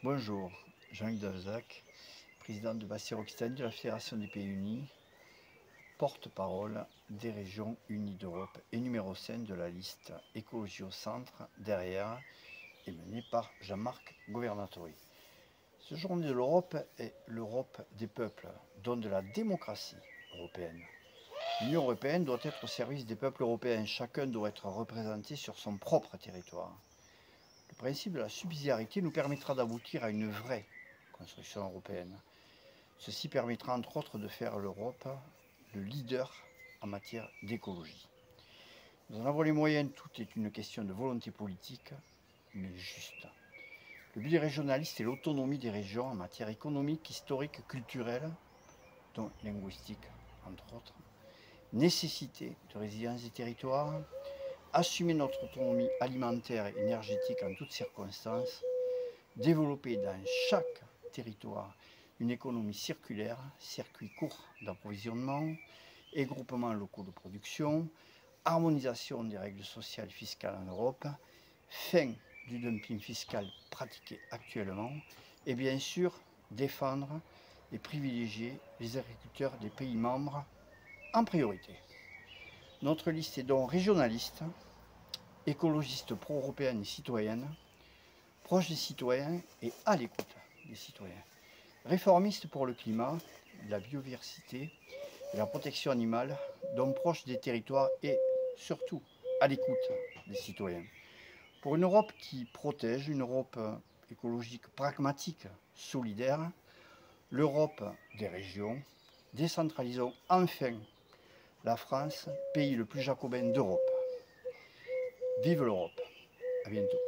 Bonjour, Jean-Yves Davezac, président de Bassir-Occitanie de la Fédération des Pays Unis, porte-parole des régions unies d'Europe et numéro 5 de la liste Écologie au centre, derrière, et menée par Jean-Marc Governatori. Ce journée de l'Europe est l'Europe des peuples, donc de la démocratie européenne. L'Union européenne doit être au service des peuples européens, chacun doit être représenté sur son propre territoire. Le principe de la subsidiarité nous permettra d'aboutir à une vraie construction européenne. Ceci permettra entre autres de faire l'Europe le leader en matière d'écologie. Nous en avons les moyens, tout est une question de volonté politique, mais juste. Le but des régionalistes est l'autonomie des régions en matière économique, historique, culturelle, dont linguistique entre autres, nécessité de résilience des territoires, assumer notre autonomie alimentaire et énergétique en toutes circonstances, développer dans chaque territoire une économie circulaire, circuits courts d'approvisionnement et groupements locaux de production, harmonisation des règles sociales et fiscales en Europe, fin du dumping fiscal pratiqué actuellement et bien sûr défendre et privilégier les agriculteurs des pays membres en priorité. Notre liste est donc régionaliste, écologiste pro-européenne et citoyenne, proche des citoyens et à l'écoute des citoyens. Réformiste pour le climat, la biodiversité et la protection animale, donc proche des territoires et surtout à l'écoute des citoyens. Pour une Europe qui protège, une Europe écologique pragmatique, solidaire, l'Europe des régions, décentralisons enfin la France, pays le plus jacobin d'Europe. Vive l'Europe! À bientôt.